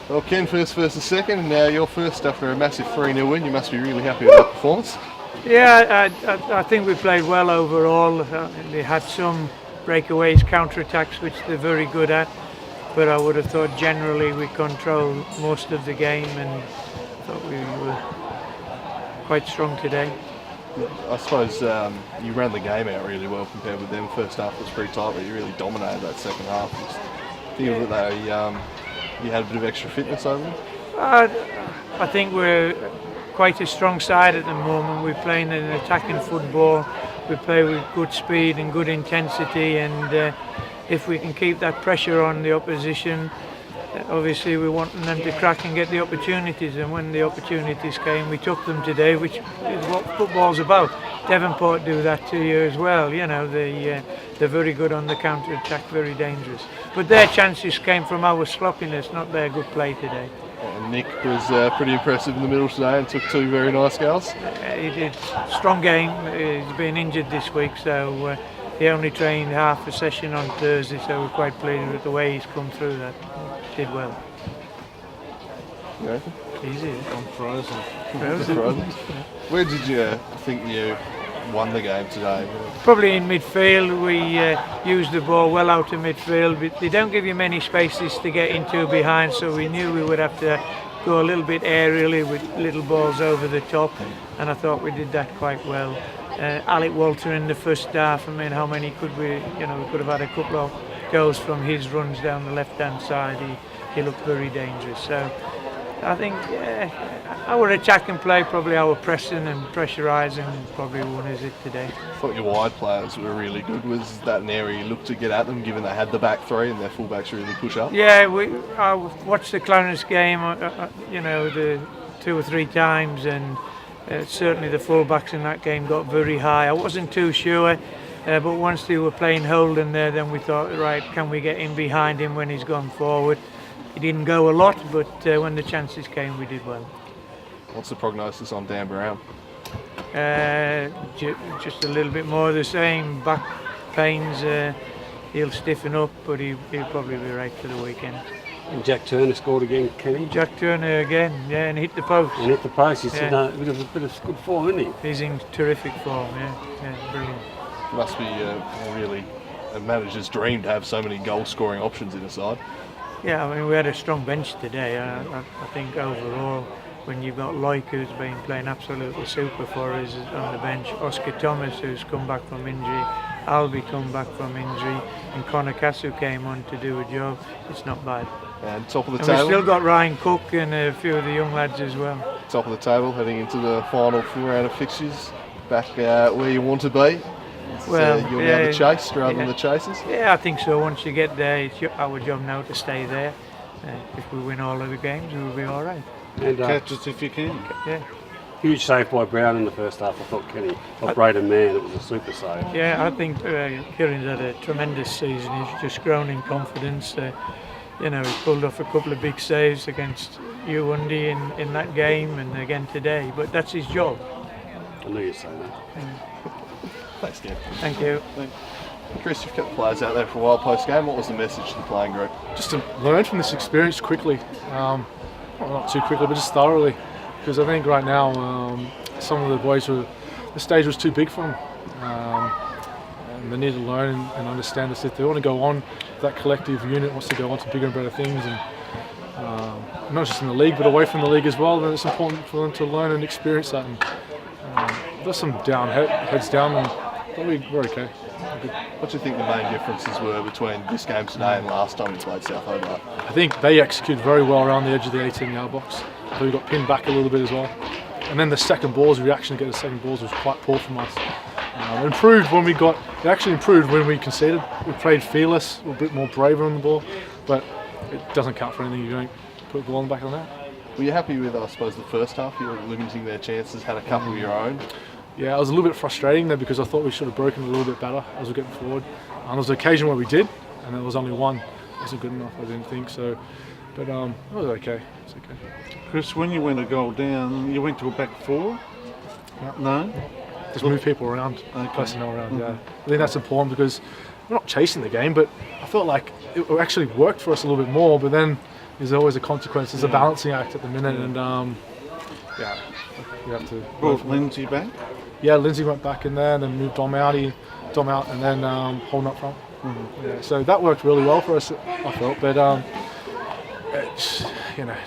Well, Ken first versus second, and now you're first after a massive 3-0 win. You must be really happy with that performance. Yeah, I think we played well overall. They had some breakaways, counter-attacks, which they're very good at. But I would have thought generally we controlled most of the game, and thought we were quite strong today. I suppose you ran the game out really well compared with them. First half was pretty tight, but you really dominated that second half. Do you think that you had a bit of extra fitness over them? I think we're quite a strong side at the moment. We're playing an attacking football. We play with good speed and good intensity, and if we can keep that pressure on the opposition, obviously we want them to crack and get the opportunities, and when the opportunities came we took them today, which is what football's about. Devonport do that to you as well, you know, they're very good on the counter-attack, very dangerous. But their chances came from our sloppiness, not their good play today. And Nick was pretty impressive in the middle today and took 2 very nice goals. He did. Strong game. He's been injured this week, so he only trained half a session on Thursday, so we're quite pleased with the way he's come through that. Did well. Yeah. Easy. I'm frozen. Where did you think you won the game today? Probably in midfield. We used the ball well out of midfield. But they don't give you many spaces to get into behind, so we knew we would have to go a little bit aerially with little balls over the top, and I thought we did that quite well. Alec Walter in the first half, I mean, how many could we, you know, we could have had a couple of goals from his runs down the left-hand side. He looked very dangerous. So I think our attack and play, probably our pressing and pressurising, probably won us it today. I thought your wide players were really good. Was that an area you looked to get at them, given they had the back three and their fullbacks really push up? Yeah, I watched the Clarence game, you know, the 2 or 3 times, and certainly the fullbacks in that game got very high. I wasn't too sure, but once they were playing Holden there, then we thought, right, can we get in behind him when he's gone forward? He didn't go a lot, but when the chances came, we did well. What's the prognosis on Dan Brown? Just a little bit more of the same. Back pains, he'll stiffen up, but he'll probably be right for the weekend. And Jack Turner scored again, Kenny. Jack Turner again, yeah, and hit the post. And hit the post. He's Yeah. in a bit of good form, isn't he? He's in terrific form, yeah, brilliant. Must be really a manager's dream to have so many goal-scoring options in a side. Yeah, I mean, we had a strong bench today. I think overall, when you've got Loic, who's been playing absolutely super for us on the bench, Oscar Thomas, who's come back from injury, Albie come back from injury, and Connor Cassu came on to do a job, it's not bad. And top of the And table. we've still got Ryan Cook and a few of the young lads as well. Top of the table, heading into the final 4 round of fixtures. Back where you want to be. Well, you're now the chase rather than the chasers. Yeah, I think so. Once you get there, it's our job now to stay there. If we win all of the games, we'll be all right. And Catch us if you can. Yeah. huge save by Brown in the first half. I thought Kenny of Braden Mann, it was a super save. Yeah, I think Kieran's had a tremendous season. He's just grown in confidence. You know, he pulled off a couple of big saves against Uwundi in that game and again today. But that's his job. I knew you'd say that. Thanks, Ken. Thank you. Chris, you've kept the players out there for a while post-game. What was the message to the playing group? Just to learn from this experience quickly. Well, not too quickly, but just thoroughly. Because I think right now some of the boys the stage was too big for them. And they need to learn and understand this. If they want to go on, that collective unit wants to go on to bigger and better things. And not just in the league, but away from the league as well, then it's important for them to learn and experience that. And there's some heads down, but we're okay. What do you think the main differences were between this game today and last time we played South Hobart? I think they executed very well around the edge of the 18-yard box. So we got pinned back a little bit as well. And then the second balls, reaction to get the second balls was quite poor from us. It actually improved when we conceded. We played fearless, a bit more braver on the ball, but it doesn't count for anything. You don't put the ball in the back of the net. Were you happy with, I suppose, the first half? You were limiting their chances, had a couple of your own. Yeah, it was a little bit frustrating there because I thought we should have broken a little bit better as we were getting forward. There was an occasion where we did, and there was only one. It wasn't good enough, I didn't think so. But it was okay. It's okay. Chris, when you went a goal down, you went to a back four? No? Just move people around, Okay. personnel around, yeah. I think that's important because we're not chasing the game, but I felt like it actually worked for us a little bit more, but then there's always a consequence. There's a balancing act at the minute, and yeah, we have to. Brought Lindsay back. Yeah, Lindsay went back in there, and then moved Dom out, and then Holden up front. Yeah, so that worked really well for us, I felt. But it's,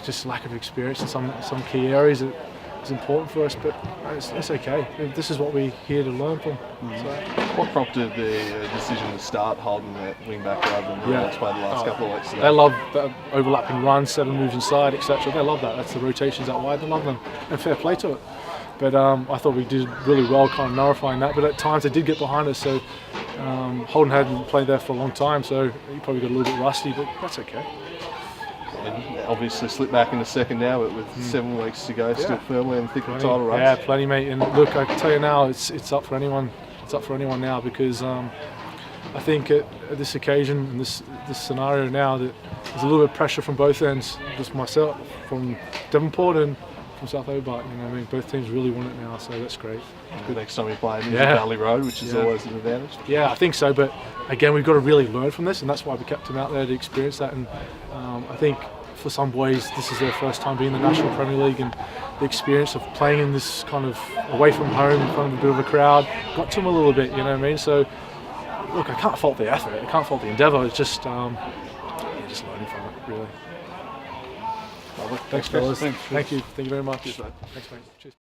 just lack of experience in some key areas is important for us. But it's okay. This is what we're here to learn from. So. What prompted the decision to start Holden at wing back rather than the play the last couple of weeks? They love the overlapping runs, 7 moves inside, etc. They love that. That's the rotations out wide. They love them, and fair play to it. But I thought we did really well kind of nullifying that. But at times they did get behind us. So Holden hadn't played there for a long time, so he probably got a little bit rusty, but that's okay. And obviously slipped back in the second now, but with 7 weeks to go, still firmly in the thick of the title race. Yeah, plenty, mate. And look, I can tell you now, it's up for anyone. It's up for anyone now because I think at this occasion and this scenario now that there's a little bit of pressure from both ends. Just myself from Devonport and from South Hobart. I mean, both teams really want it now, so that's great. Good next time we play in Valley Road, which is always an advantage. Yeah, I think so. But again, we've got to really learn from this, and that's why we kept him out there to experience that. And I think for some boys, this is their first time being in the National Premier League, and the experience of playing in this kind of away from home in front of a bit of a crowd got to them a little bit. You know what I mean? So look, I can't fault the effort. I can't fault the endeavour. It's just just learning from it, really. Thanks, fellas. Thank you very much. Thanks, mate. Cheers.